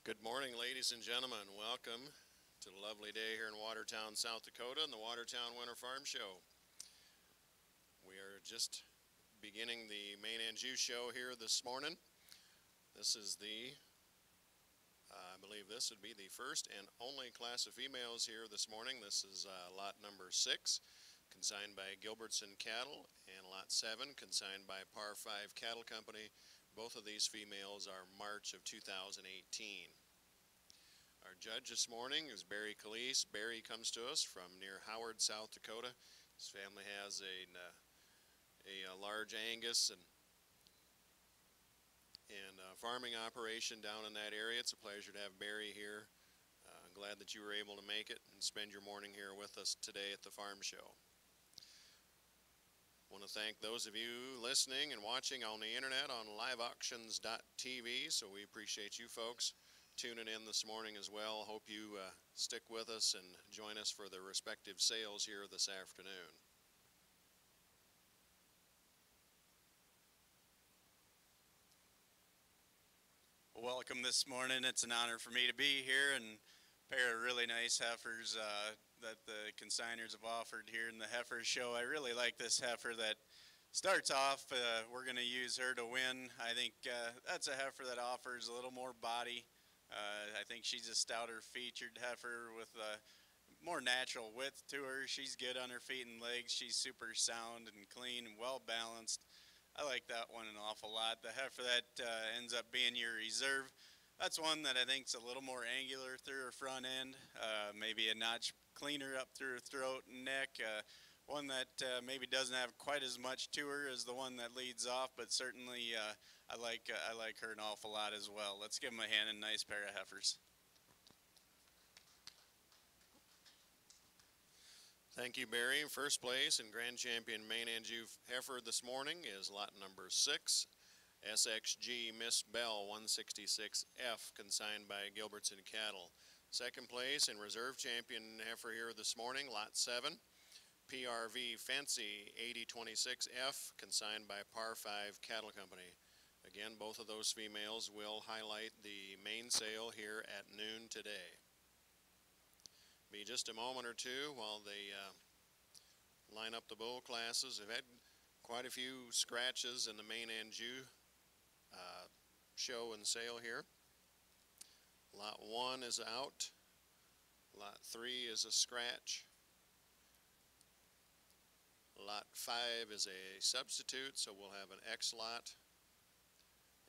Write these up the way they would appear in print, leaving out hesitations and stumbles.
Good morning, ladies and gentlemen. Welcome to the lovely day here in Watertown, South Dakota, and the Watertown Winter Farm Show. We are just beginning the Maine Anjou show here this morning. This is I believe this would be the first and only class of females here this morning. This is lot number 6, consigned by Gilbertson Cattle, and lot 7, consigned by Par 5 Cattle Company. Both of these females are March of 2018. Our judge this morning is Barry Calise. Barry comes to us from near Howard, South Dakota. His family has a large Angus and farming operation down in that area. It's a pleasure to have Barry here. Glad that you were able to make it and spend your morning here with us today at the farm show. I want to thank those of you listening and watching on the internet on LiveAuctions.TV. So we appreciate you folks tuning in this morning as well. Hope you stick with us and join us for the respective sales here this afternoon. Welcome this morning. It's an honor for me to be here and pair of really nice heifers that the consigners have offered here in the heifer show. I really like this heifer that starts off. We're going to use her to win. I think that's a heifer that offers a little more body. I think she's a stouter featured heifer with a more natural width to her. She's good on her feet and legs. She's super sound and clean and well balanced. I like that one an awful lot. The heifer that ends up being your reserve, that's one that I think is a little more angular through her front end, maybe a notch cleaner up through her throat and neck. One that maybe doesn't have quite as much to her as the one that leads off, but certainly I like her an awful lot as well. Let's give them a hand. A nice pair of heifers. Thank you, Barry. First place and Grand Champion Maine Anjou heifer this morning is lot number 6, SXG Miss Bell 166F, consigned by Gilbertson Cattle. Second place and Reserve Champion heifer here this morning, lot 7, PRV Fancy 8026F, consigned by Par 5 Cattle Company. Again, both of those females will highlight the main sale here at noon today. Be just a moment or two while they line up the bull classes. We've had quite a few scratches in the Maine Anjou show and sale here. Lot 1 is out. Lot 3 is a scratch. Lot 5 is a substitute, so we'll have an X lot.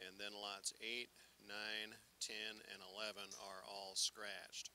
And then lots 8, 9, 10, and 11 are all scratched.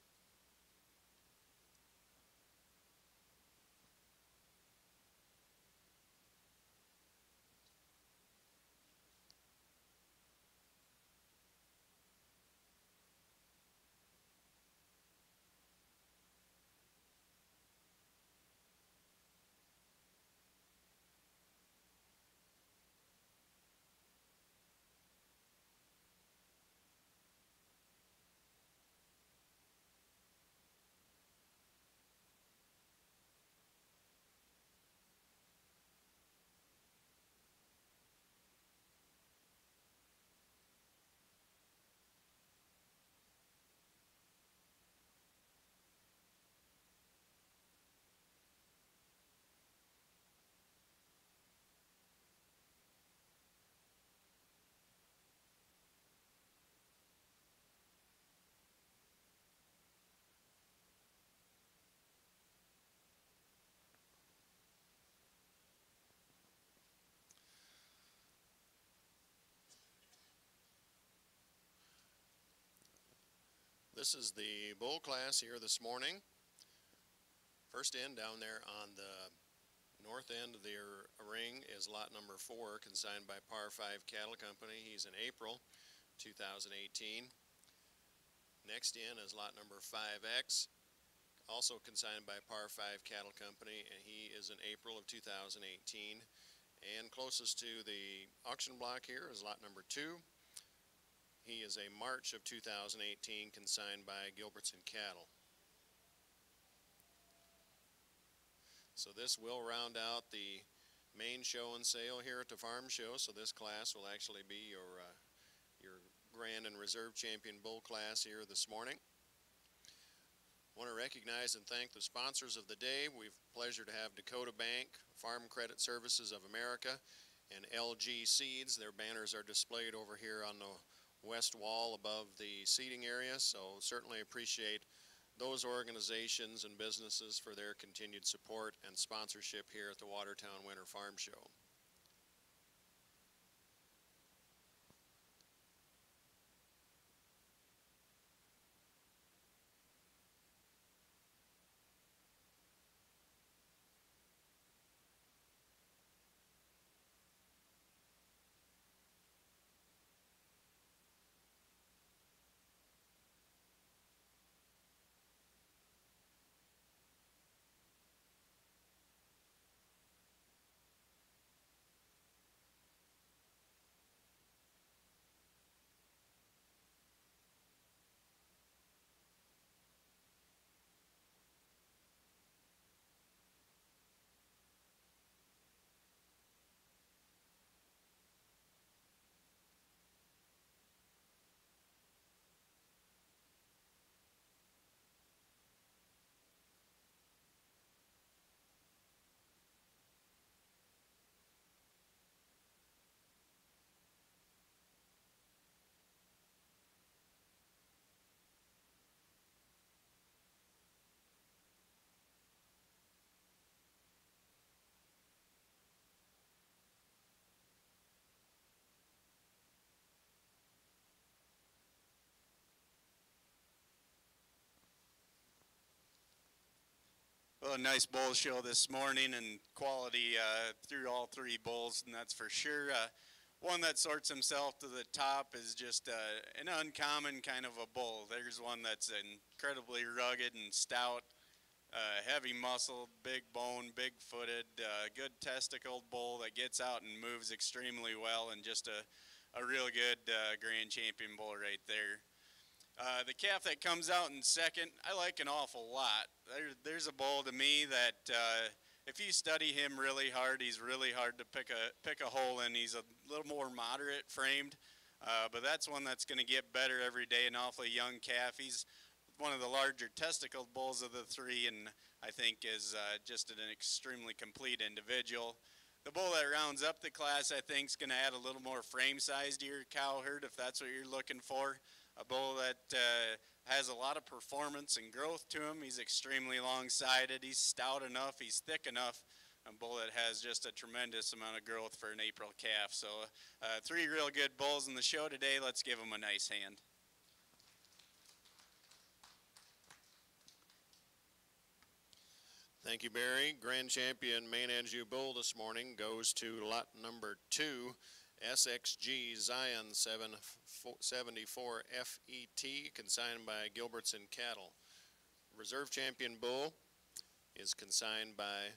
This is the bull class here this morning. First in down there on the north end of the ring is lot number 4, consigned by Par 5 Cattle Company. He's in April 2018. Next in is lot number 5X, also consigned by Par 5 Cattle Company, and he is in April of 2018. And closest to the auction block here is lot number 2. He is a March of 2018, consigned by Gilbertson Cattle. So this will round out the main show and sale here at the farm show. So this class will actually be your Grand and Reserve Champion Bull class here this morning. I want to recognize and thank the sponsors of the day. We've pleasure to have Dakota Bank, Farm Credit Services of America, and LG Seeds. Their banners are displayed over here on the west wall above the seating area, so certainly appreciate those organizations and businesses for their continued support and sponsorship here at the Watertown Winter Farm Show. Well, a nice bull show this morning and quality through all three bulls, and that's for sure. One that sorts himself to the top is just an uncommon kind of a bull. There's one that's incredibly rugged and stout, heavy muscled, big bone, big footed, good testicled bull that gets out and moves extremely well, and just a real good grand champion bull right there. The calf that comes out in second, I like an awful lot. There's a bull to me that if you study him really hard, he's really hard to pick a hole in. He's a little more moderate framed, but that's one that's going to get better every day. An awfully young calf. He's one of the larger testicled bulls of the three, and I think is just an extremely complete individual. The bull that rounds up the class, I think, is going to add a little more frame size to your cow herd if that's what you're looking for. A bull that has a lot of performance and growth to him. He's extremely long-sided. He's stout enough. He's thick enough. A bull that has just a tremendous amount of growth for an April calf. So three real good bulls in the show today. Let's give them a nice hand. Thank you, Barry. Grand champion Maine Anjou Bull this morning goes to lot number 2, SXG Zion 774 FET, consigned by Gilbertson Cattle. Reserve champion bull is consigned by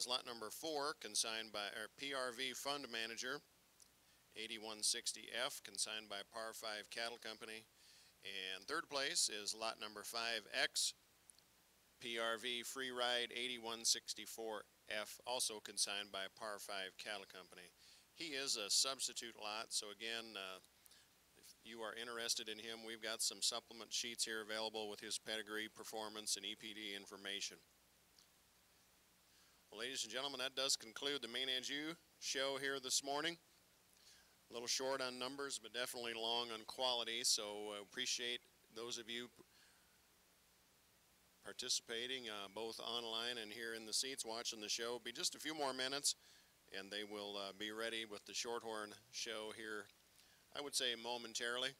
lot number 4, consigned by our PRV Fund Manager 8160F, consigned by Par 5 Cattle Company. And third place is lot number 5X, PRV Free Ride 8164F, also consigned by Par 5 Cattle Company. He is a substitute lot, so again, if you are interested in him, we've got some supplement sheets here available with his pedigree, performance, and EPD information. Well, ladies and gentlemen, that does conclude the Maine Anjou show here this morning. A little short on numbers, but definitely long on quality, so appreciate those of you participating both online and here in the seats watching the show. It'll be just a few more minutes, and they will be ready with the Shorthorn show here, I would say momentarily.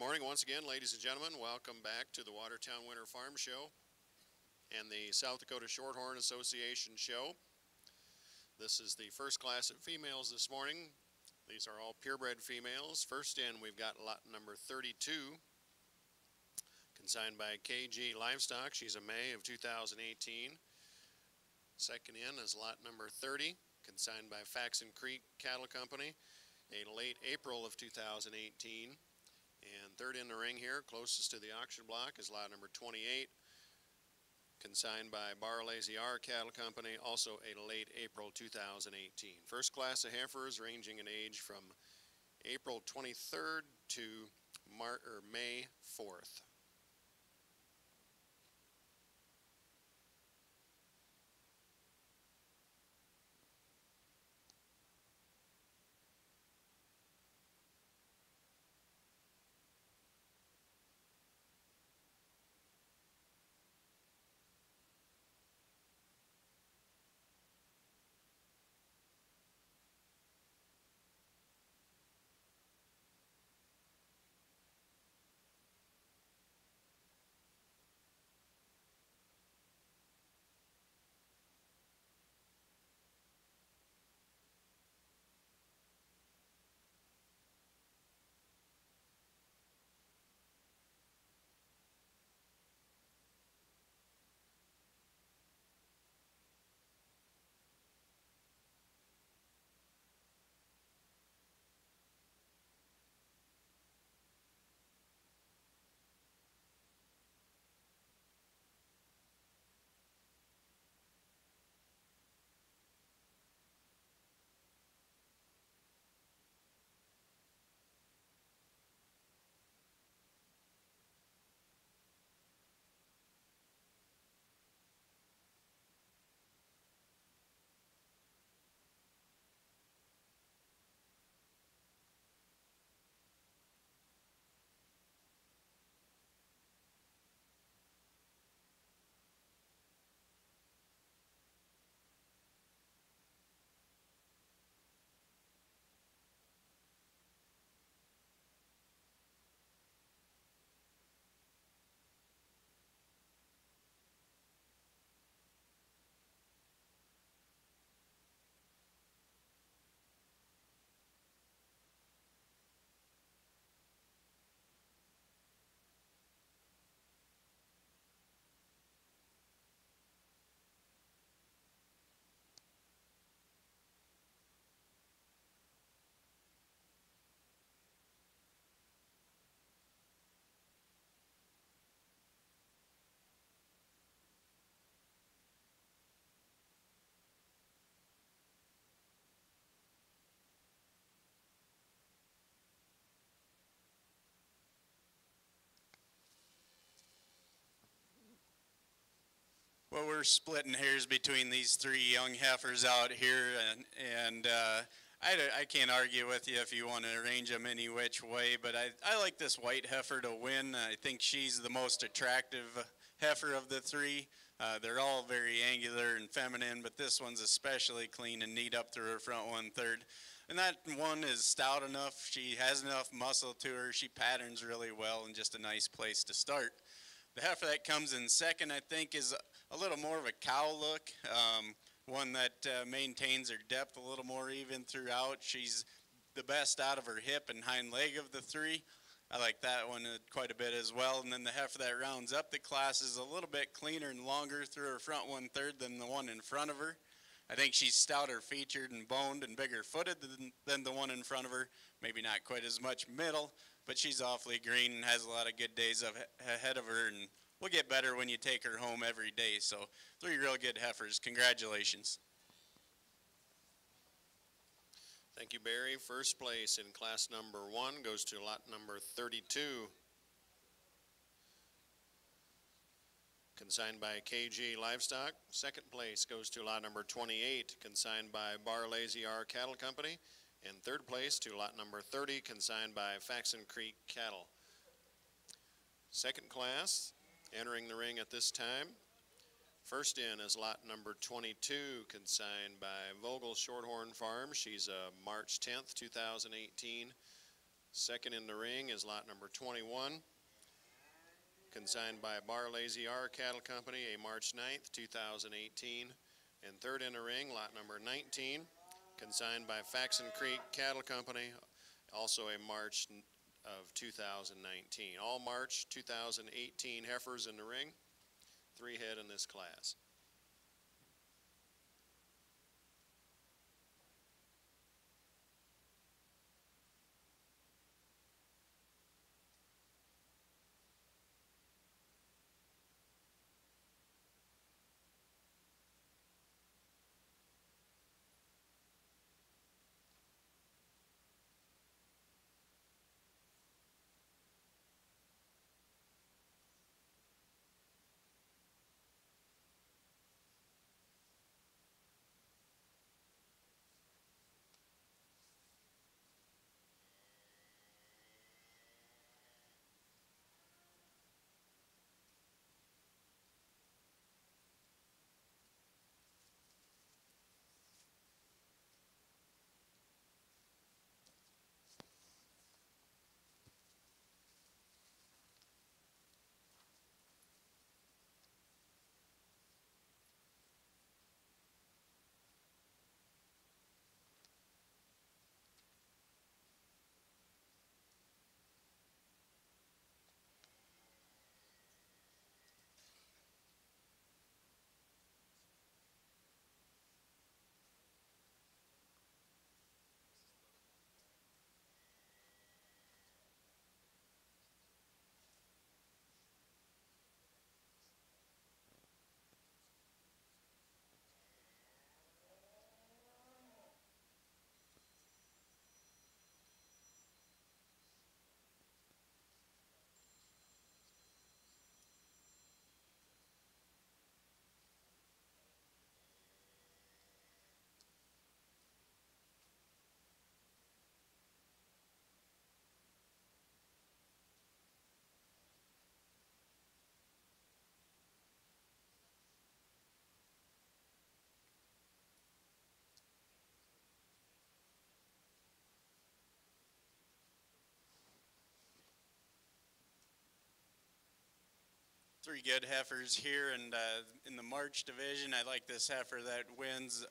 morning once again, ladies and gentlemen. Welcome back to the Watertown Winter Farm Show and the South Dakota Shorthorn Association Show. This is the first class of females this morning. These are all purebred females. First in, we've got lot number 32, consigned by KG Livestock. She's a May of 2018. Second in is lot number 30, consigned by Faxon Creek Cattle Company, a late April of 2018. And third in the ring here, closest to the auction block, is lot number 28, consigned by Bar-Lazy-R Cattle Company, also a late April 2018. First class of heifers ranging in age from April 23rd to May 4th. Well, we're splitting hairs between these three young heifers out here, and I can't argue with you if you want to arrange them any which way, but I like this white heifer to win. I think she's the most attractive heifer of the three. They're all very angular and feminine, but this one's especially clean and neat up through her front 1/3. And that one is stout enough. She has enough muscle to her. She patterns really well, and just a nice place to start. The heifer that comes in second, I think, is a little more of a cow look, one that maintains her depth a little more even throughout. She's the best out of her hip and hind leg of the three. I like that one quite a bit as well. And then the heifer that rounds up the class is a little bit cleaner and longer through her front 1/3 than the one in front of her. I think she's stouter featured and boned and bigger footed than the one in front of her. Maybe not quite as much middle, but she's awfully green and has a lot of good days ahead of her, and will get better when you take her home every day. So three real good heifers. Congratulations. Thank you, Barry. First place in class number 1 goes to lot number 32, consigned by KG Livestock. Second place goes to lot number 28, consigned by Bar-Lazy-R Cattle Company. And third place to lot number 30, consigned by Faxon Creek Cattle. Second class entering the ring at this time. First in is lot number 22, consigned by Vogel Shorthorn Farm. She's a March 10th, 2018 Second in the ring is lot number 21, consigned by Barlazy R Cattle Company, a March 9th, 2018. And third in the ring, lot number 19, consigned by Faxon Creek Cattle Company, also a March of 2019. All March 2018 heifers in the ring, 3 head in this class. Three good heifers here, and in the March division, I like this heifer that wins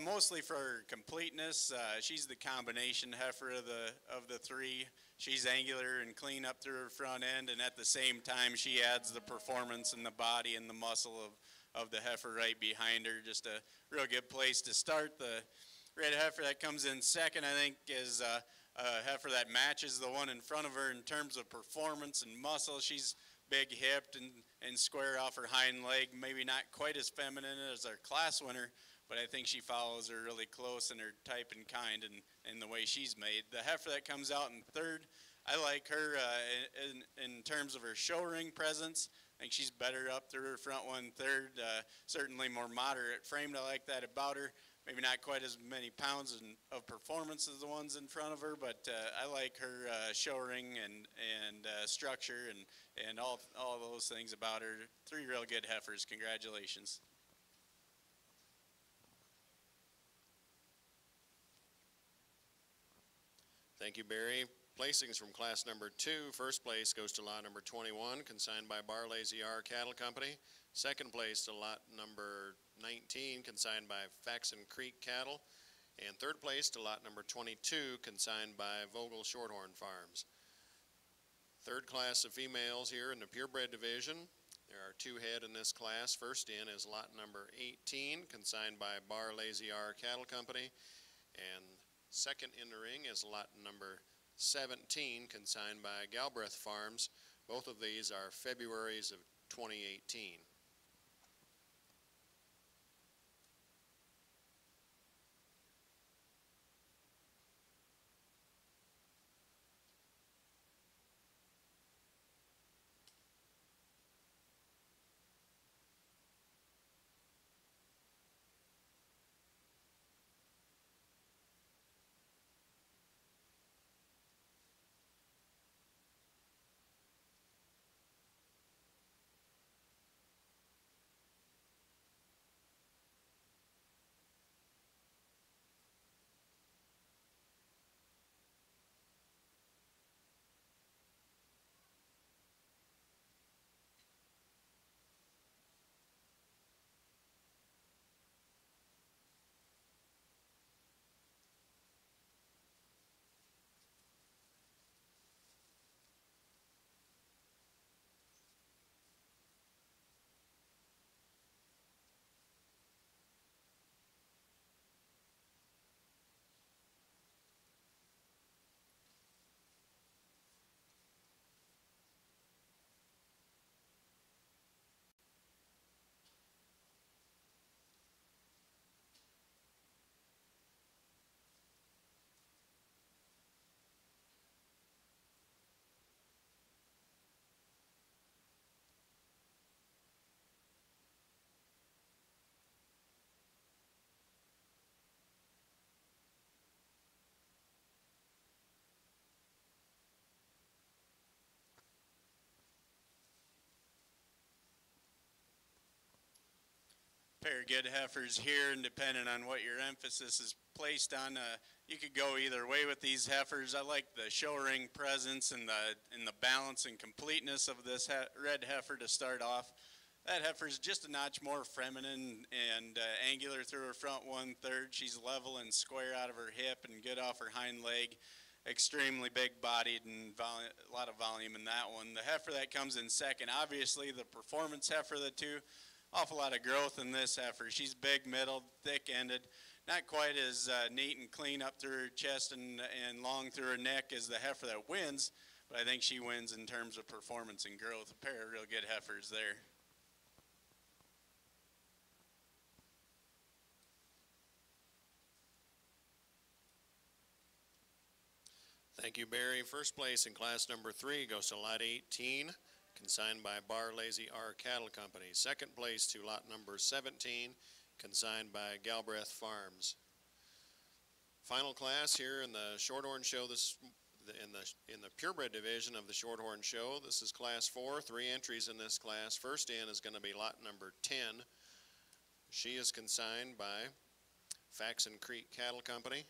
mostly for completeness. She's the combination heifer of the three. She's angular and clean up through her front end, and at the same time, she adds the performance and the body and the muscle of the heifer right behind her. Just a real good place to start. The red heifer that comes in second, I think, is a heifer that matches the one in front of her in terms of performance and muscle. She's big hipped and square off her hind leg, maybe not quite as feminine as our class winner, but I think she follows her really close in her type and kind and the way she's made. The heifer that comes out in third, I like her in terms of her show ring presence. I think she's better up through her front one third, certainly more moderate framed. I like that about her. Maybe not quite as many pounds of performance as the ones in front of her, but I like her show ring and structure and all those things about her. Three real good heifers. Congratulations. Thank you, Barry. Placings from class number 2. First place goes to lot number 21, consigned by Barlazy R Cattle Company. Second place to lot number 19, consigned by Faxon Creek Cattle. And third place to lot number 22, consigned by Vogel Shorthorn Farms. Third class of females here in the purebred division. There are 2 head in this class. First in is lot number 18, consigned by Barlazy R Cattle Company. And second in the ring is lot number 17, consigned by Galbraith Farms. Both of these are Februaries of 2018. pair of good heifers here, and depending on what your emphasis is placed on, you could go either way with these heifers. I like the show ring presence and the balance and completeness of this red heifer to start off. That heifer's just a notch more feminine and angular through her front 1/3. She's level and square out of her hip and good off her hind leg. Extremely big bodied and a lot of volume in that one. The heifer that comes in second, obviously the performance heifer of the two, awful lot of growth in this heifer. She's big middled, thick ended, not quite as neat and clean up through her chest and long through her neck as the heifer that wins, but I think she wins in terms of performance and growth. A pair of real good heifers there. Thank you, Barry. First place in class number 3 goes to lot 18, consigned by Bar Lazy R Cattle Company. Second place to lot number 17, consigned by Galbraith Farms. Final class here in the Shorthorn show in the purebred division of the Shorthorn show. This is class 4, 3 entries in this class. First in is going to be lot number 10. She is consigned by Faxon Creek Cattle Company.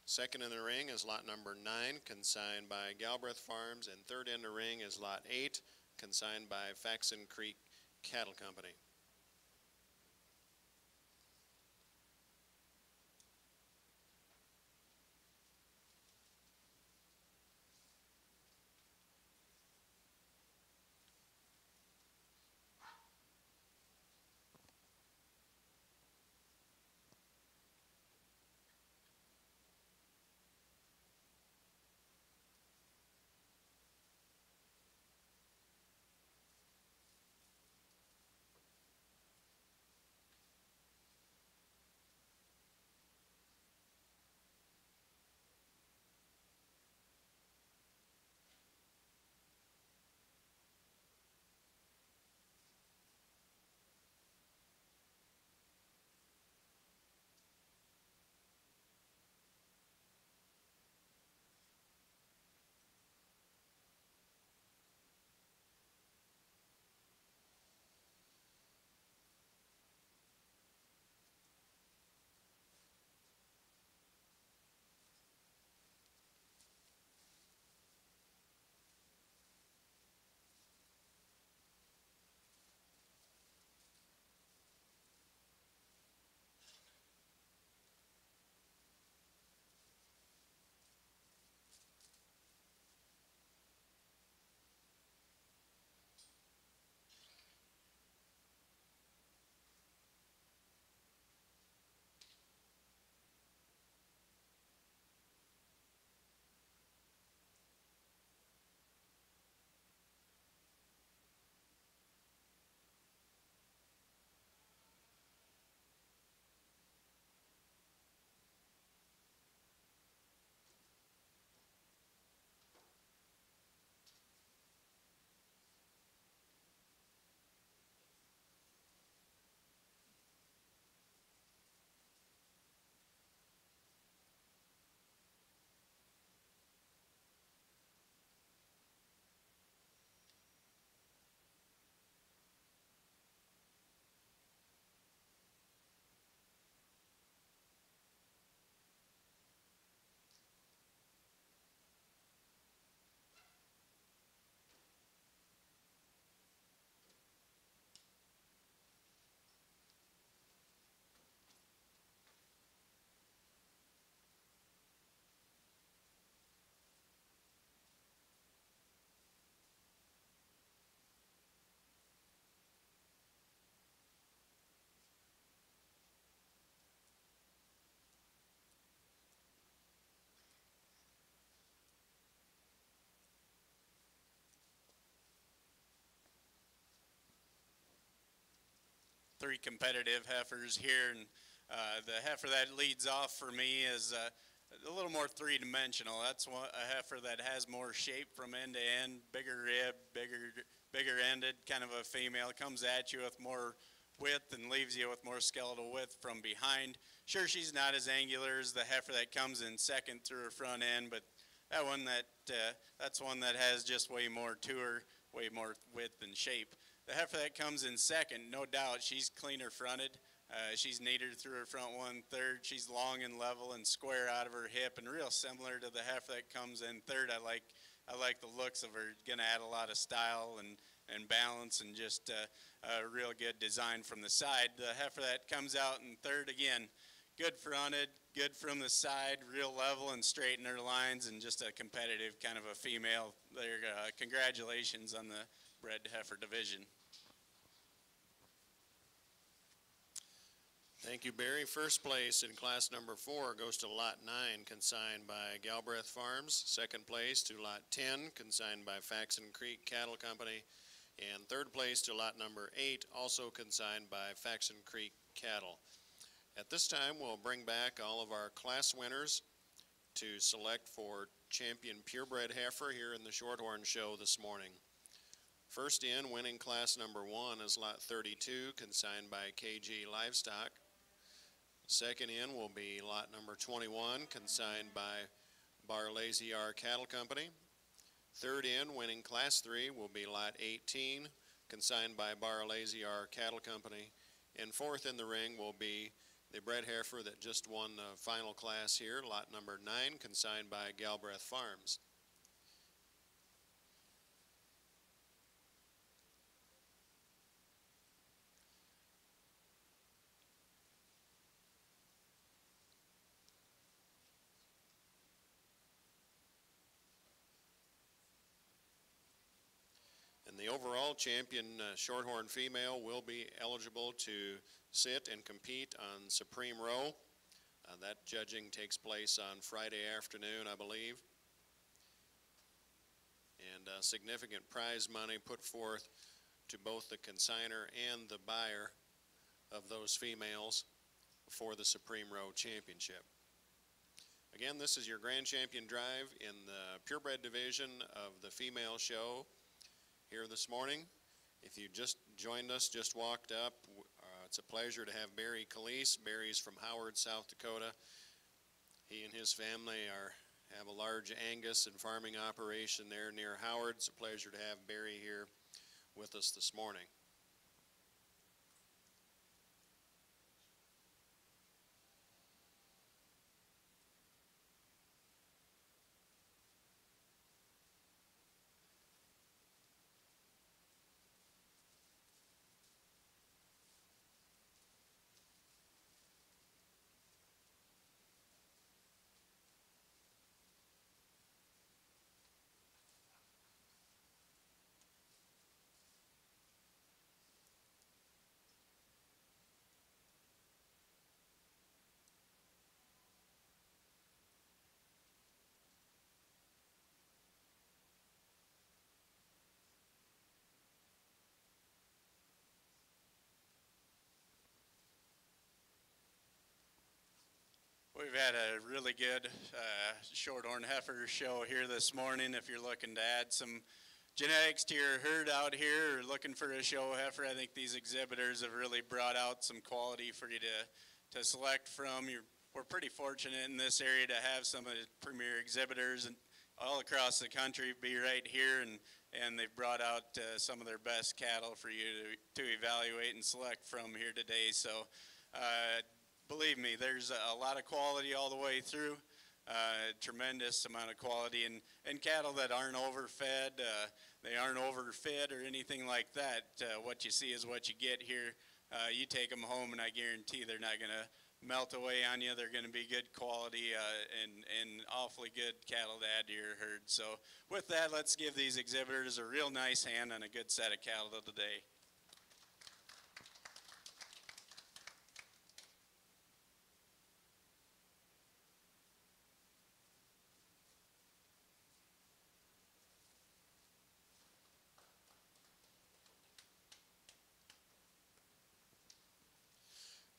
Second in the ring is lot number 9, consigned by Galbraith Farms, and third in the ring is lot 8, consigned by Faxon Creek Cattle Company. Three competitive heifers here, and the heifer that leads off for me is a little more three-dimensional. That's a heifer that has more shape from end to end, bigger rib, bigger ended, kind of a female. Comes at you with more width and leaves you with more skeletal width from behind. Sure, she's not as angular as the heifer that comes in second through her front end, but that one that's one that has just way more to her, way more width and shape. The heifer that comes in second, no doubt, she's cleaner fronted. She's neater through her front 1/3. She's long and level and square out of her hip, and real similar to the heifer that comes in third. I like the looks of her. Going to add a lot of style and balance and just a real good design from the side. The heifer that comes out in third, again, good fronted, good from the side, real level and straight in her lines, and just a competitive kind of a female. There, congratulations on the bred heifer division. Thank you, Barry. First place in class number 4 goes to Lot 9, consigned by Galbraith Farms. Second place to Lot 10, consigned by Faxon Creek Cattle Company. And third place to Lot number 8, also consigned by Faxon Creek Cattle. At this time, we'll bring back all of our class winners to select for champion purebred heifer here in the Shorthorn show this morning. First in, winning class number 1 is Lot 32, consigned by KG Livestock. Second in will be lot number 21, consigned by Barlazy R Cattle Company. Third in, winning class 3, will be lot 18, consigned by Barlazy R Cattle Company. And fourth in the ring will be the bred heifer that just won the final class here, lot number 9, consigned by Galbraith Farms. And the overall champion Shorthorn female will be eligible to sit and compete on Supreme Row. That judging takes place on Friday afternoon, I believe. And significant prize money put forth to both the consigner and the buyer of those females for the Supreme Row Championship. Again, this is your Grand Champion Drive in the purebred division of the female show here this morning. If you just joined us, just walked up, it's a pleasure to have Barry Calise. Barry's from Howard, South Dakota. He and his family have a large Angus and farming operation there near Howard. It's a pleasure to have Barry here with us this morning. We've had a really good Shorthorn heifer show here this morning. If you're looking to add some genetics to your herd out here or looking for a show heifer, I think these exhibitors have really brought out some quality for you to select from. We're pretty fortunate in this area to have some of the premier exhibitors and all across the country be right here, and they've brought out some of their best cattle for you to evaluate and select from here today. So believe me, there's a lot of quality all the way through, tremendous amount of quality, and cattle that aren't overfed, they aren't overfed or anything like that. What you see is what you get here. You take them home, and I guarantee they're not going to melt away on you. They're going to be good quality and awfully good cattle to add to your herd. So with that, let's give these exhibitors a real nice hand on a good set of cattle today.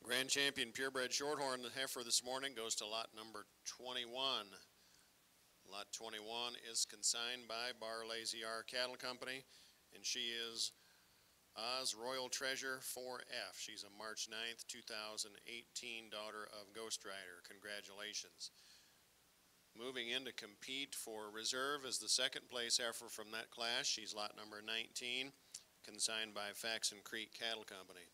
Grand Champion Purebred Shorthorn heifer this morning goes to lot number 21. Lot 21 is consigned by Barlazy R Cattle Company, and she is Oz Royal Treasure 4F. She's a March 9th, 2018 daughter of Ghost Rider. Congratulations. Moving in to compete for reserve is the second place heifer from that class. She's lot number 19, consigned by Faxon Creek Cattle Company.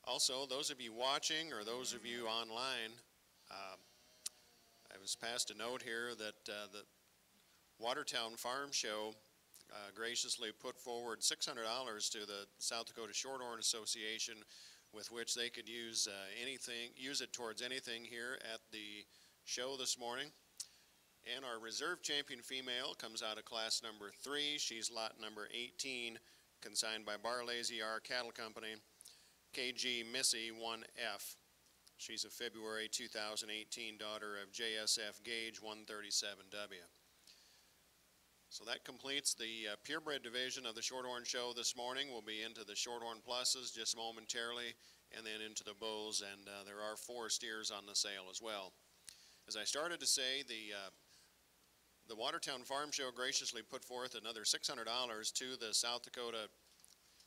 Also, those of you watching or those of you online, I was passed a note here that the Watertown Farm Show graciously put forward $600 to the South Dakota Shorthorn Association, with which they could use use it towards anything here at the show this morning. And our reserve champion female comes out of class number 3. She's lot number 18, consigned by Barlazy R Cattle Company, KG Missy 1F. She's a February 2018 daughter of JSF Gage 137W. So that completes the purebred division of the Shorthorn show this morning. We'll be into the Shorthorn pluses just momentarily, and then into the bulls, and there are 4 steers on the sale as well. As I started to say, the Watertown Farm Show graciously put forth another $600 to the South Dakota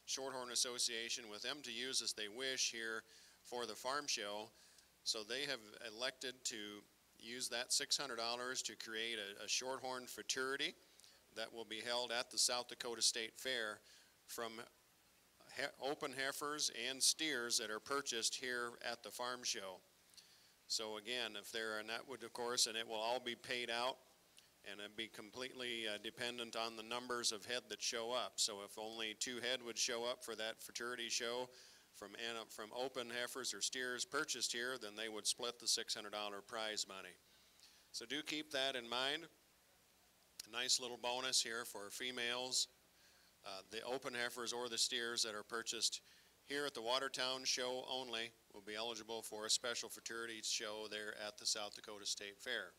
Shorthorn Association, with them to use as they wish here for the farm show. So they have elected to use that $600 to create a Shorthorn fraternity that will be held at the South Dakota State Fair from open heifers and steers that are purchased here at the farm show. So again, if there, and that would of course, and it will all be paid out, and it'd be completely dependent on the numbers of head that show up. So if only 2 head would show up for that fraternity show from open heifers or steers purchased here, then they would split the $600 prize money. So do keep that in mind. A nice little bonus here for females. The open heifers or the steers that are purchased here at the Watertown show only will be eligible for a special fraternity show there at the South Dakota State Fair.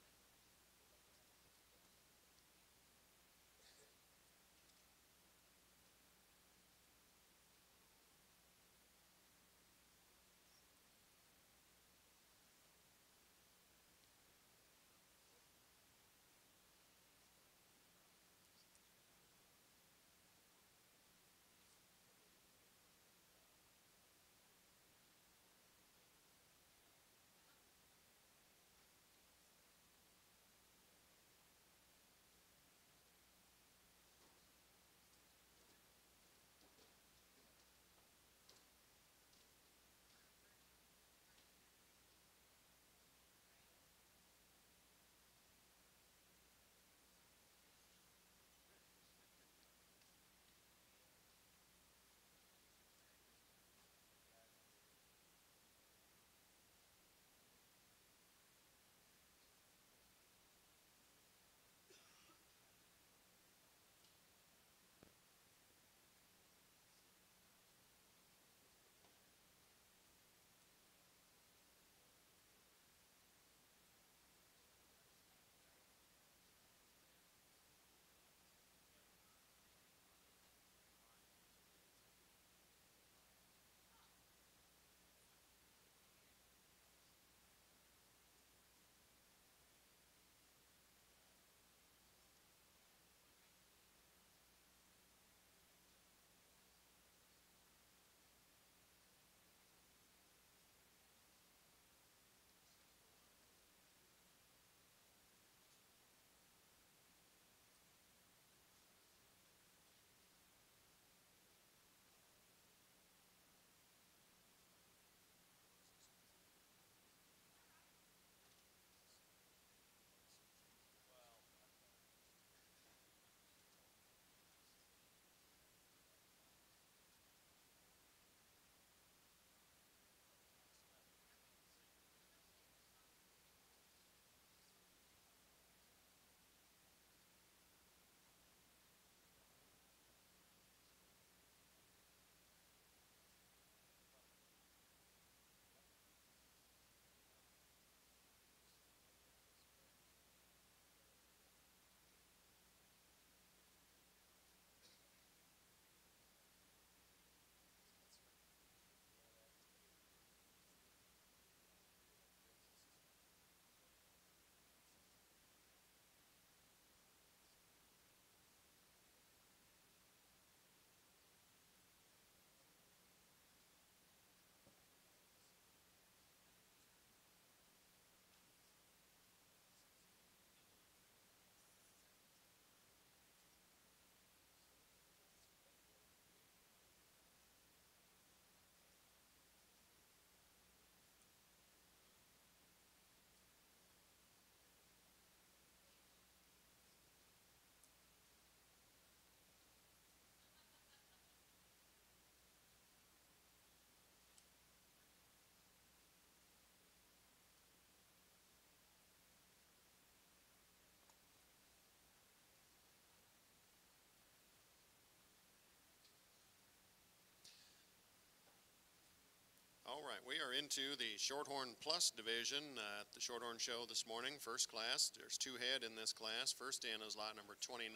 All right, we are into the Shorthorn Plus division at the Shorthorn show this morning. First class, there's two head in this class. First in is lot number 29,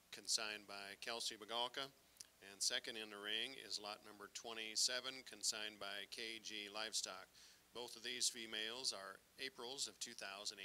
consigned by Kelsey Bagalka. And second in the ring is lot number 27, consigned by KG Livestock. Both of these females are Aprils of 2018.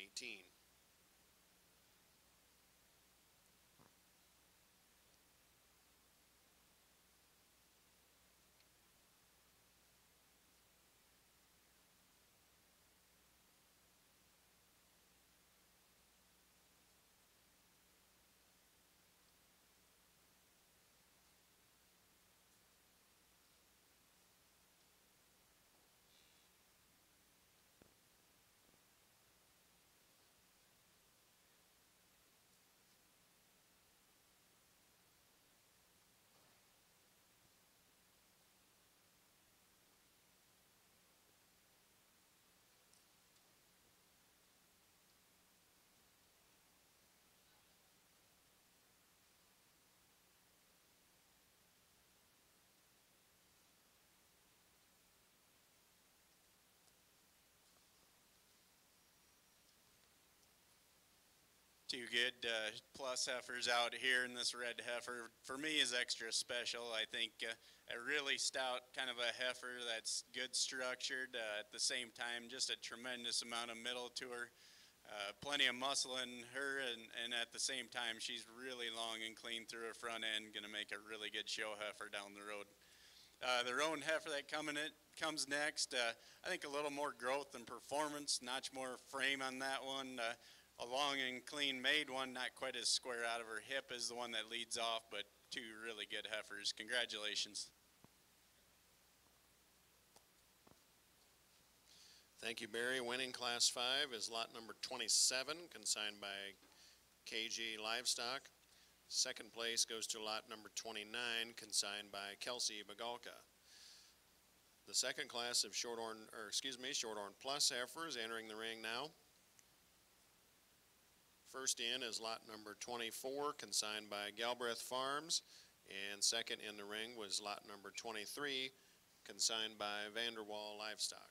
Two good plus heifers out here, and this red heifer for me is extra special. I think a really stout kind of a heifer that's good structured, at the same time just a tremendous amount of middle to her, plenty of muscle in her, and at the same time she's really long and clean through her front end, going to make a really good show heifer down the road. The roan heifer that comes next, I think a little more growth and performance, notch more frame on that one. A long and clean made one, not quite as square out of her hip as the one that leads off, but two really good heifers. Congratulations. Thank you, Barry. Winning Class 5 is lot number 27, consigned by KG Livestock. Second place goes to lot number 29, consigned by Kelsey Bagalka. The second class of Shorthorn Plus heifers entering the ring now. First in is lot number 24, consigned by Galbraith Farms, and second in the ring was lot number 23, consigned by Vanderwall Livestock.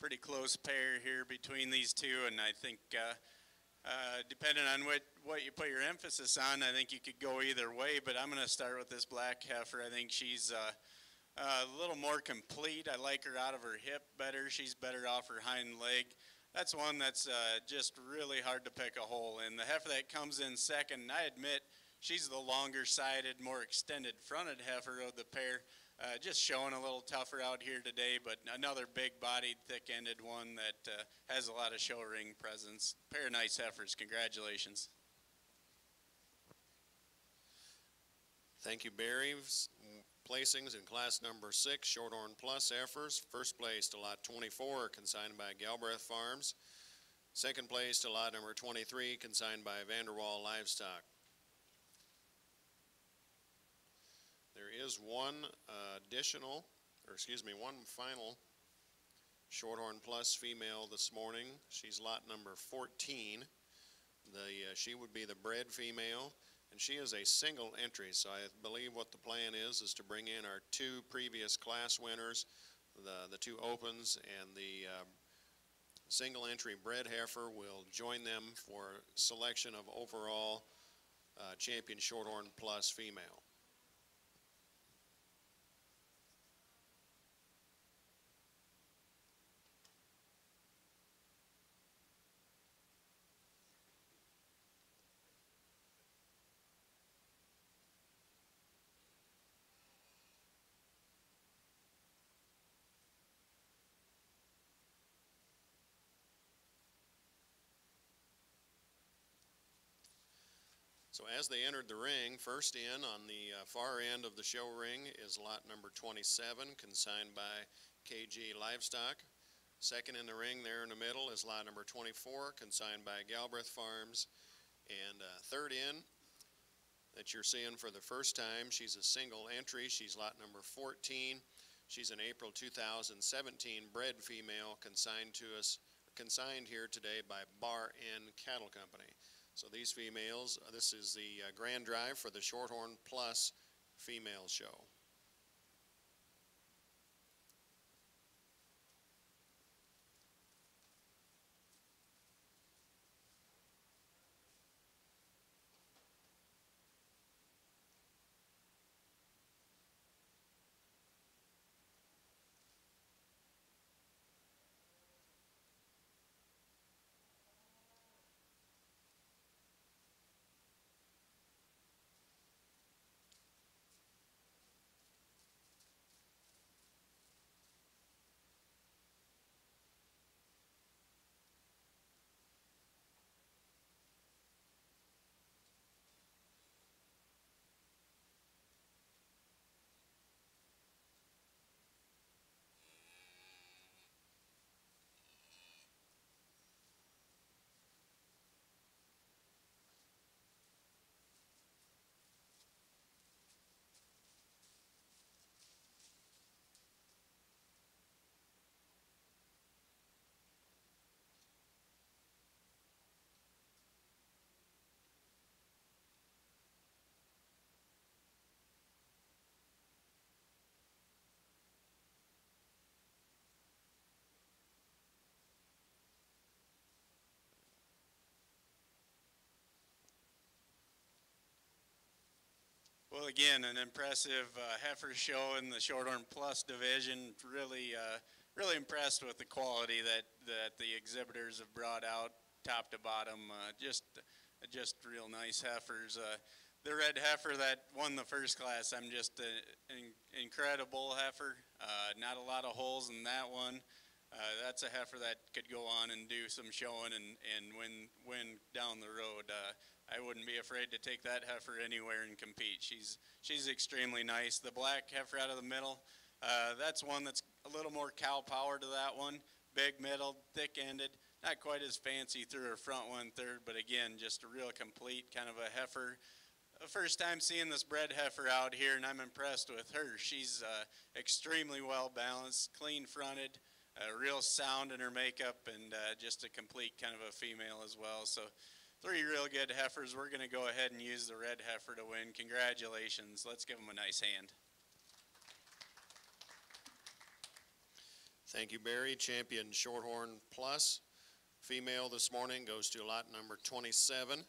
Pretty close pair here between these two, and I think depending on what you put your emphasis on, I think you could go either way, but I'm going to start with this black heifer. I think she's a little more complete. I like her out of her hip better. She's better off her hind leg. That's one that's just really hard to pick a hole in. The heifer that comes in second, I admit she's the longer sided, more extended fronted heifer of the pair. just showing a little tougher out here today, but another big-bodied, thick-ended one that has a lot of show ring presence. Pair of nice heifers. Congratulations. Thank you, Barry. Placings in class number 6, Shorthorn Plus heifers. First place to lot 24, consigned by Galbraith Farms. Second place to lot number 23, consigned by Vanderwall Livestock. There is one one final Shorthorn Plus female this morning. She's lot number 14. She would be the bred female, and she is a single entry. So I believe what the plan is to bring in our 2 previous class winners, the 2 opens, and the single entry bred heifer will join them for selection of overall champion Shorthorn Plus female. So as they entered the ring, first in on the far end of the show ring is lot number 27, consigned by KG Livestock. Second in the ring there in the middle is lot number 24, consigned by Galbraith Farms. And third in that you're seeing for the first time, she's a single entry. She's lot number 14. She's an April 2017 bred female consigned here today by Bar Inn Cattle Company. So these females, this is the grand drive for the Shorthorn Plus female show. Well, again, an impressive heifer show in the Shorthorn Plus division. Really, really impressed with the quality that the exhibitors have brought out, top to bottom. Just real nice heifers. The red heifer that won the first class, I'm just an incredible heifer. Not a lot of holes in that one. That's a heifer that could go on and do some showing and win down the road. I wouldn't be afraid to take that heifer anywhere and compete. She's extremely nice. The black heifer out of the middle, that's one that's a little more cow power to that one. Big middle, thick-ended, not quite as fancy through her front 1/3, but again, just a real complete kind of a heifer. First time seeing this bred heifer out here, and I'm impressed with her. She's extremely well balanced, clean fronted, real sound in her makeup, and just a complete kind of a female as well. So 3 real good heifers. We're going to go ahead and use the red heifer to win. Congratulations. Let's give them a nice hand. Thank you, Barry. Champion Shorthorn Plus female this morning goes to lot number 27,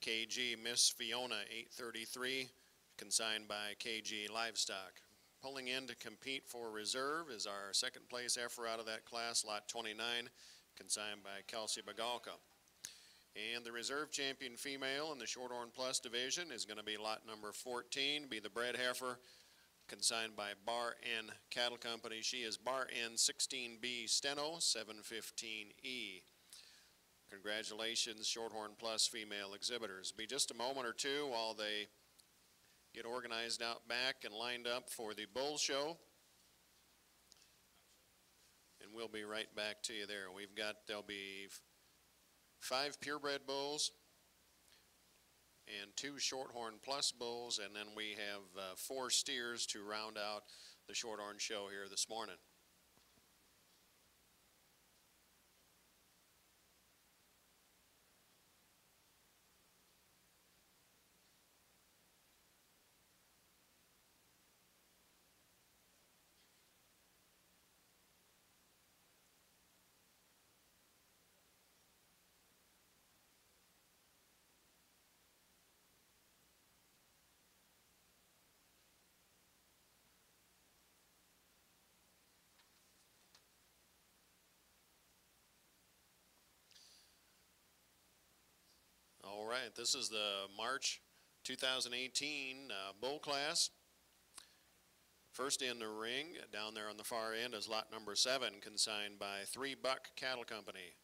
KG Miss Fiona 833, consigned by KG Livestock. Pulling in to compete for reserve is our second place heifer out of that class, lot 29, consigned by Kelsey Bagalka. And the reserve champion female in the Shorthorn Plus division is going to be lot number 14, be the bred heifer consigned by Bar N Cattle Company. She is Bar N 16B Steno 715E. Congratulations, Shorthorn Plus female exhibitors. Be just a moment or two while they get organized out back and lined up for the bull show. And we'll be right back to you there. There'll be 5 purebred bulls and 2 Shorthorn Plus bulls, and then we have 4 steers to round out the Shorthorn show here this morning. All right, this is the March 2018 bull class. First in the ring, down there on the far end, is lot number 7, consigned by 3 Buck Cattle Company.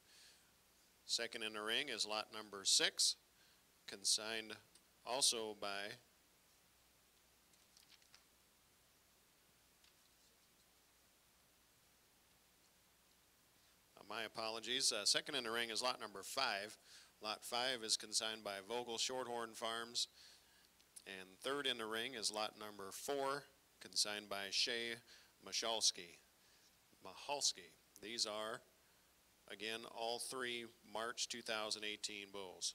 Second in the ring is lot number 6, consigned also by my apologies. Second in the ring is lot number 5. Lot 5 is consigned by Vogel Shorthorn Farms. And third in the ring is lot number 4, consigned by Shea Machalski. These are, again, all 3 March 2018 bulls.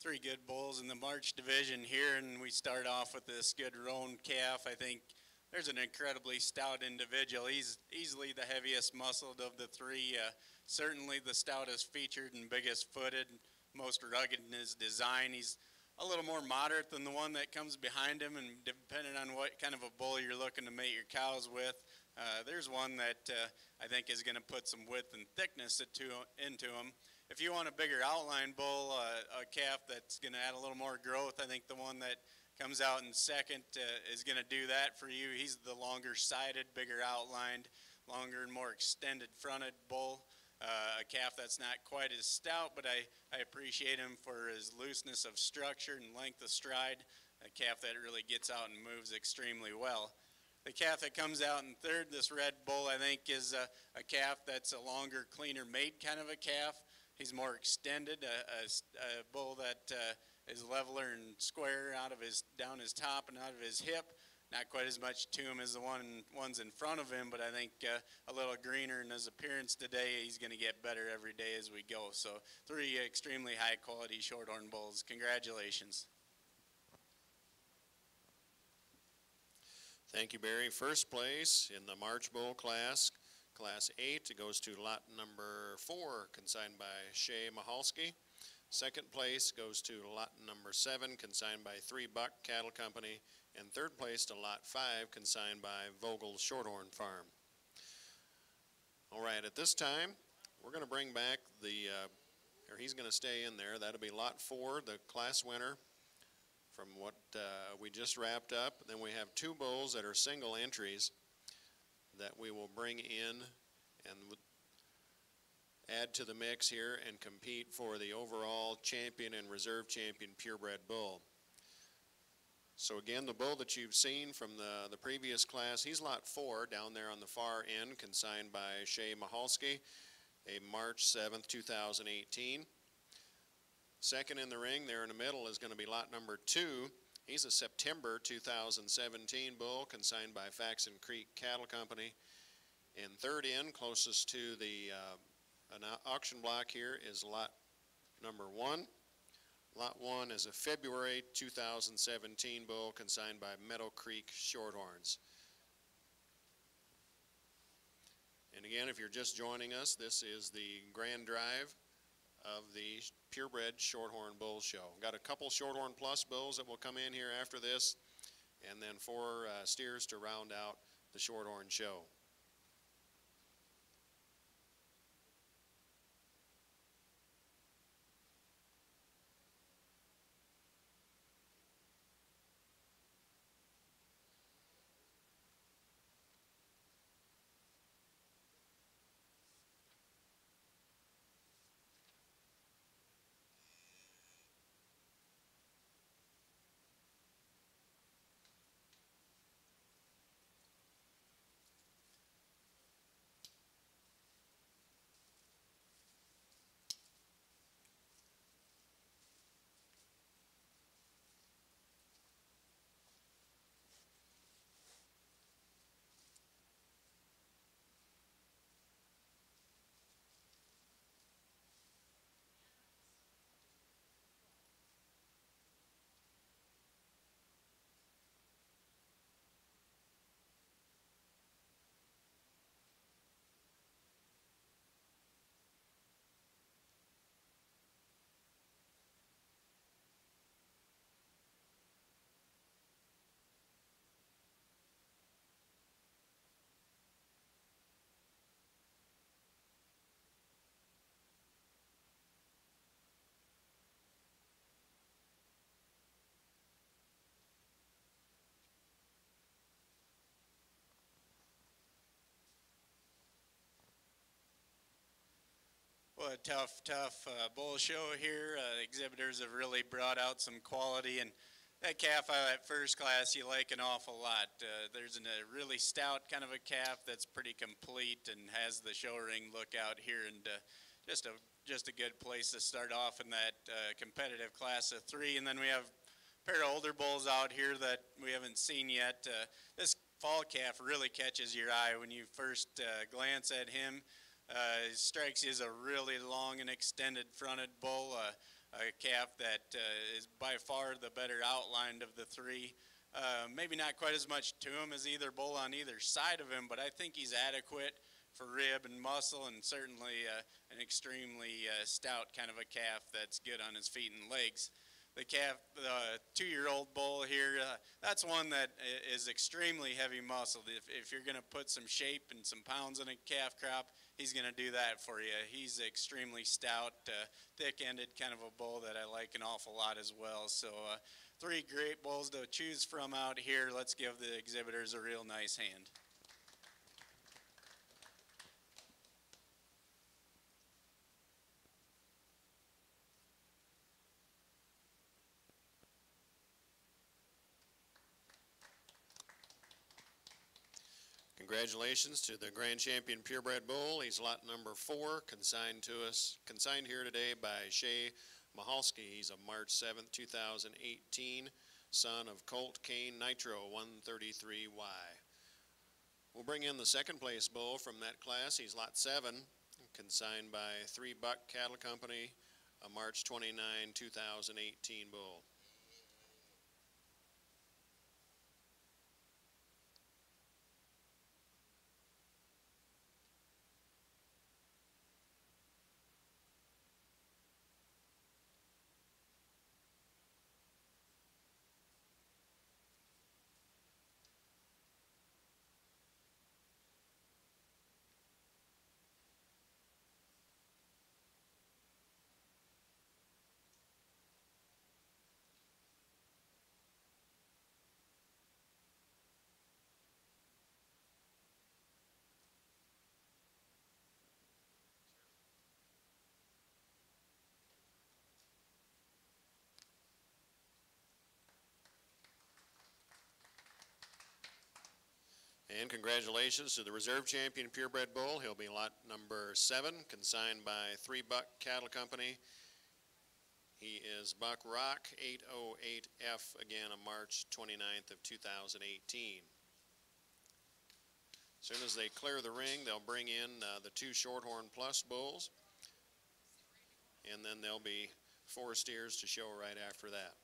Three good bulls in the March division here, and we start off with this good roan calf. I think there's an incredibly stout individual. He's easily the heaviest muscled of the 3, certainly the stoutest featured and biggest footed, most rugged in his design. He's a little more moderate than the one that comes behind him, and depending on what kind of a bull you're looking to mate your cows with, there's one that I think is going to put some width and thickness into him. If you want a bigger outline bull, a calf that's going to add a little more growth, I think the one that comes out in second is going to do that for you. He's the longer sided, bigger outlined, longer and more extended fronted bull. A calf that's not quite as stout, but I appreciate him for his looseness of structure and length of stride. A calf that really gets out and moves extremely well. The calf that comes out in third, this red bull, I think is a calf that's a longer, cleaner made kind of a calf. He's more extended, a bull that is leveler and square down his top and out of his hip. not quite as much to him as the ones in front of him, but I think a little greener in his appearance today. He's going to get better every day as we go. So 3 extremely high quality Shorthorn bulls. Congratulations. Thank you, Barry. First place in the March Bull class, Class 8, it goes to lot number 4, consigned by Shea Mahalski. Second place goes to lot number 7, consigned by 3 Buck Cattle Company. And third place to lot 5, consigned by Vogel Shorthorn Farm. All right, at this time, we're going to bring back the, or he's going to stay in there. That'll be lot 4, the class winner from what we just wrapped up. Then we have 2 bulls that are single entries that we will bring in and add to the mix here and compete for the overall champion and reserve champion purebred bull. So again, the bull that you've seen from the previous class, he's lot 4 down there on the far end, consigned by Shea Mahalski, a March 7th, 2018. Second in the ring there in the middle is going to be lot number 2. He's a September 2017 bull, consigned by Faxon Creek Cattle Company. And third in, closest to the an auction block here, is lot number 1. Lot 1 is a February 2017 bull, consigned by Meadow Creek Shorthorns. And again, if you're just joining us, this is the grand drive of the purebred Shorthorn Bull Show. Got a couple Shorthorn Plus bulls that will come in here after this, and then 4 steers to round out the Shorthorn show. Well, a tough bull show here. Exhibitors have really brought out some quality, and that calf out of that first class you like an awful lot. There's a really stout kind of a calf that's pretty complete and has the show ring look out here, and just a good place to start off in that competitive class of 3. And then we have a pair of older bulls out here that we haven't seen yet. This fall calf really catches your eye when you first glance at him. Strikes you as a really long and extended fronted bull, a calf that is by far the better outlined of the 3. Maybe not quite as much to him as either bull on either side of him, but I think he's adequate for rib and muscle, and certainly an extremely stout kind of a calf that's good on his feet and legs. The calf, the 2-year-old bull here, that's one that is extremely heavy muscled. If you're going to put some shape and some pounds in a calf crop, he's going to do that for you. He's extremely stout, thick-ended kind of a bull that I like an awful lot as well. So 3 great bulls to choose from out here. Let's give the exhibitors a real nice hand. Congratulations to the Grand Champion Purebred Bull. He's lot number 4, consigned here today by Shea Mahalski. He's a March 7th, 2018 son of Colt Kane Nitro 133Y. We'll bring in the second place bull from that class. He's lot 7, consigned by 3 Buck Cattle Company, a March 29, 2018 bull. And congratulations to the reserve champion purebred bull. He'll be lot number 7, consigned by 3 Buck Cattle Company. He is Buck Rock 808F, again, on March 29th of 2018. As soon as they clear the ring, they'll bring in the 2 Shorthorn Plus bulls, and then there'll be 4 steers to show right after that.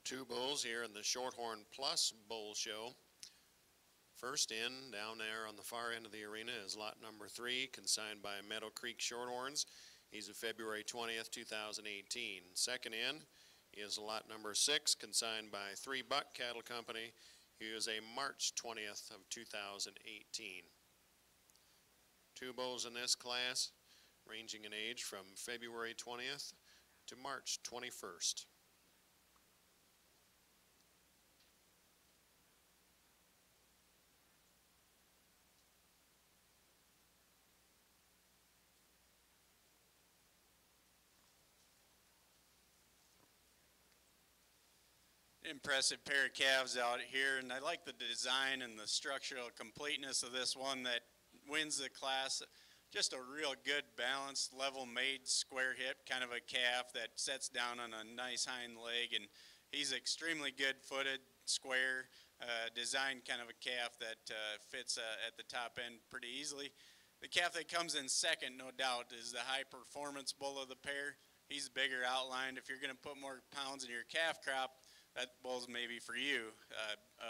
Two bulls here in the Shorthorn Plus Bull Show. First in, down there on the far end of the arena, is lot number 3, consigned by Meadow Creek Shorthorns. He's a February 20th, 2018. Second in is lot number 6, consigned by 3 Buck Cattle Company. He is a March 20th of 2018. 2 bulls in this class, ranging in age from February 20th to March 21st. Impressive pair of calves out here, and I like the design and the structural completeness of this one that wins the class. Just a real good balanced, level made, square hip kind of a calf that sets down on a nice hind leg, and he's extremely good footed, square, designed kind of a calf that fits at the top end pretty easily. The calf that comes in second, no doubt, is the high performance bull of the pair. He's bigger outlined. If you're going to put more pounds in your calf crop, that bull's maybe for you.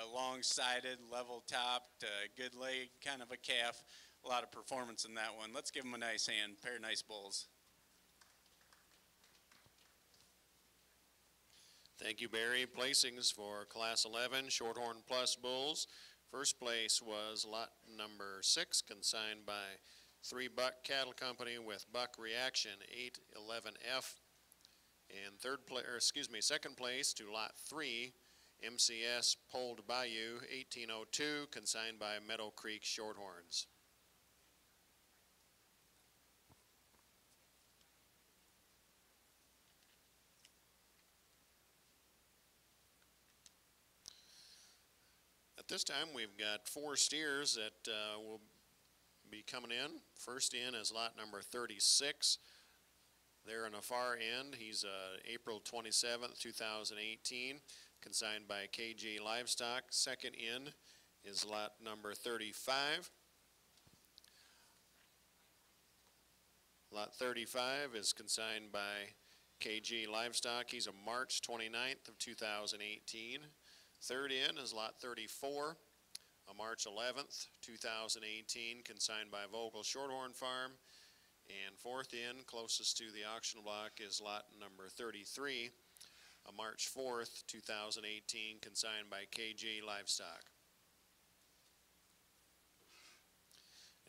A long-sided, level-topped, good leg kind of a calf. A lot of performance in that one. Let's give him a nice hand. Pair of nice bulls. Thank you, Barry. Placings for Class 11 Shorthorn Plus bulls. First place was lot number 6, consigned by 3 Buck Cattle Company with Buck Reaction 811F. And second place to lot 3, MCS Pulled Bayou 1802, consigned by Meadow Creek Shorthorns. At this time, we've got 4 steers that will be coming in. First in is lot number 36. There in the far end, he's April 27th, 2018, consigned by KG Livestock. Second in is lot number 35. Lot 35 is consigned by KG Livestock. He's a March 29th of 2018. Third in is lot 34, a March 11th, 2018, consigned by Vogel Shorthorn Farm. And fourth in, closest to the auction block, is lot number 33, a March 4th, 2018, consigned by KG Livestock.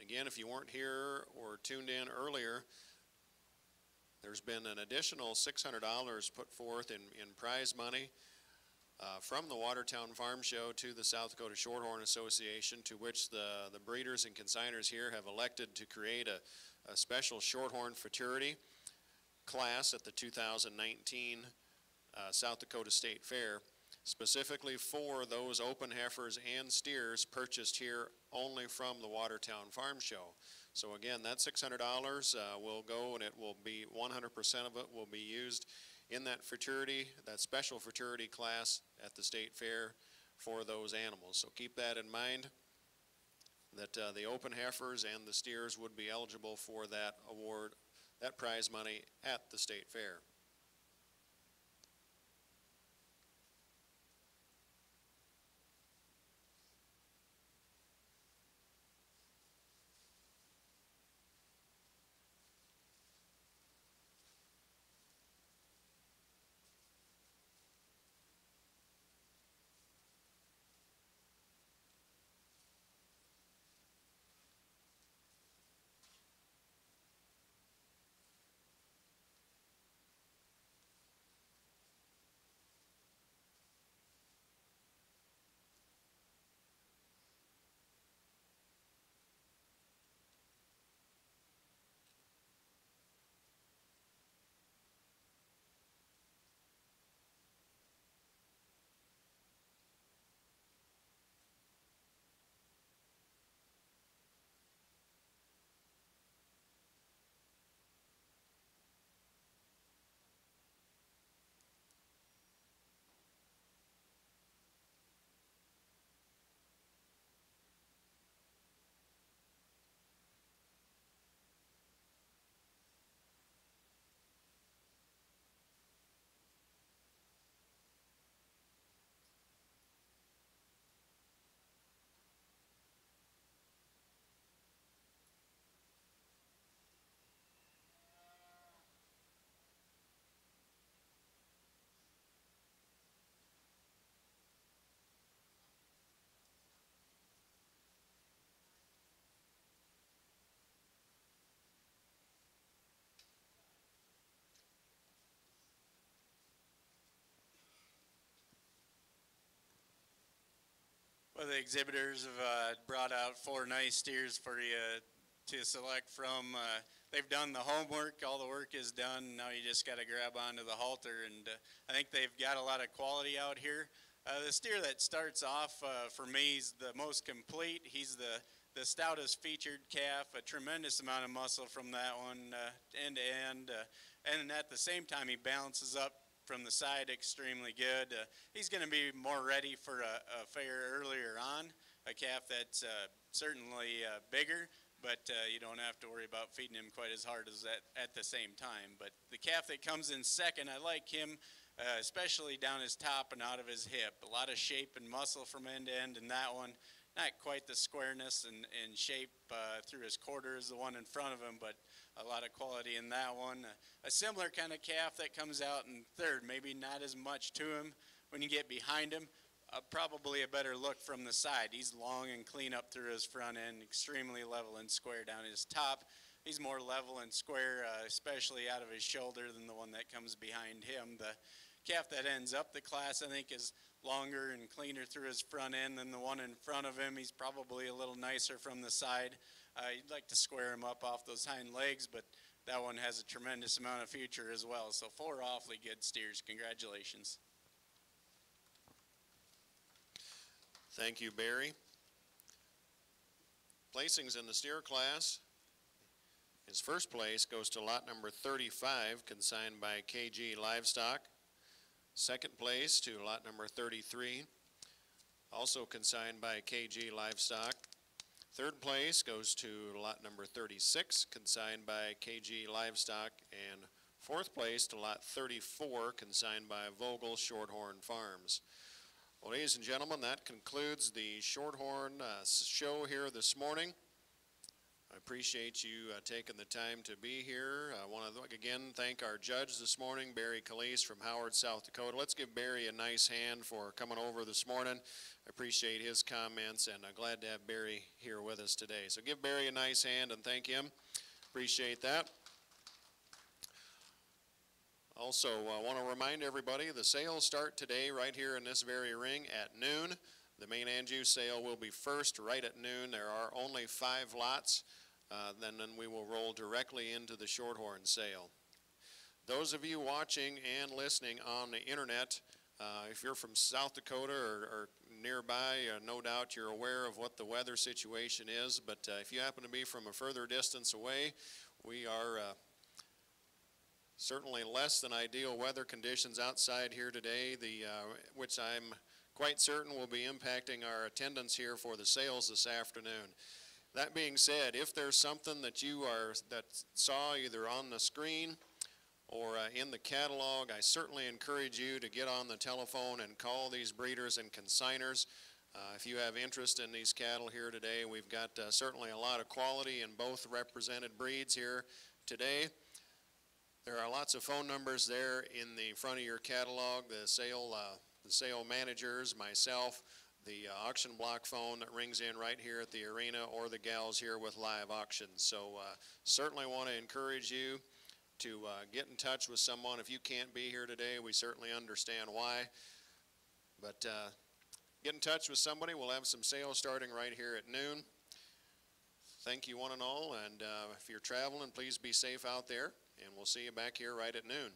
Again, if you weren't here or tuned in earlier, there's been an additional $600 put forth in prize money from the Watertown Farm Show to the South Dakota Shorthorn Association, to which the breeders and consigners here have elected to create a special Shorthorn fraternity class at the 2019 South Dakota State Fair, specifically for those open heifers and steers purchased here only from the Watertown Farm Show. So again, that $600 will go, and it will be 100% of it will be used in that fraternity, that special fraternity class at the State Fair for those animals. So keep that in mind, that the open heifers and the steers would be eligible for that award, that prize money at the State Fair. Well, the exhibitors have brought out 4 nice steers for you to select from. They've done the homework. All the work is done. Now you just got to grab onto the halter, and I think they've got a lot of quality out here. The steer that starts off for me is the most complete. He's the stoutest featured calf, a tremendous amount of muscle from that one end to end, and at the same time he balances up from the side extremely good. He's going to be more ready for a fair earlier on, a calf that's certainly bigger, but you don't have to worry about feeding him quite as hard as that at the same time. But the calf that comes in second, I like him, especially down his top and out of his hip. A lot of shape and muscle from end to end in that one. Not quite the squareness and shape through his quarter as the one in front of him, but a lot of quality in that one. A similar kind of calf that comes out in third, maybe not as much to him when you get behind him. Probably a better look from the side. He's long and clean up through his front end, extremely level and square down his top. he's more level and square, especially out of his shoulder, than the one that comes behind him. The calf that ends up the class, I think, is longer and cleaner through his front end than the one in front of him. He's probably a little nicer from the side. You'd like to square him up off those hind legs, but that one has a tremendous amount of future as well. So 4 awfully good steers. Congratulations. Thank you, Barry. Placings in the steer class. His first place goes to lot number 35, consigned by KG Livestock. Second place to lot number 33, also consigned by KG Livestock. Third place goes to lot number 36, consigned by KG Livestock. And fourth place to lot 34, consigned by Vogel Shorthorn Farms. Well, ladies and gentlemen, that concludes the Shorthorn show here this morning. I appreciate you taking the time to be here. I want to again thank our judge this morning, Barry Calise from Howard, South Dakota. Let's give Barry a nice hand for coming over this morning. I appreciate his comments, and I'm glad to have Barry here with us today. So give Barry a nice hand and thank him. Appreciate that. Also, I want to remind everybody the sales start today right here in this very ring at noon. The Maine Anjou sale will be first right at noon. There are only 5 lots. Then we will roll directly into the Shorthorn sale. Those of you watching and listening on the internet, if you're from South Dakota or nearby, no doubt you're aware of what the weather situation is. But if you happen to be from a further distance away, we are certainly less than ideal weather conditions outside here today, which I'm quite certain will be impacting our attendance here for the sales this afternoon. That being said, if there's something that you saw either on the screen or in the catalog, I certainly encourage you to get on the telephone and call these breeders and consigners. If you have interest in these cattle here today, we've got certainly a lot of quality in both represented breeds here today. There are lots of phone numbers there in the front of your catalog. The sale managers, myself, the auction block phone that rings in right here at the arena, or the gals here with Live Auctions. So certainly want to encourage you to get in touch with someone. If you can't be here today, we certainly understand why. But get in touch with somebody. We'll have some sales starting right here at noon. Thank you one and all, and if you're traveling, please be safe out there, and we'll see you back here right at noon.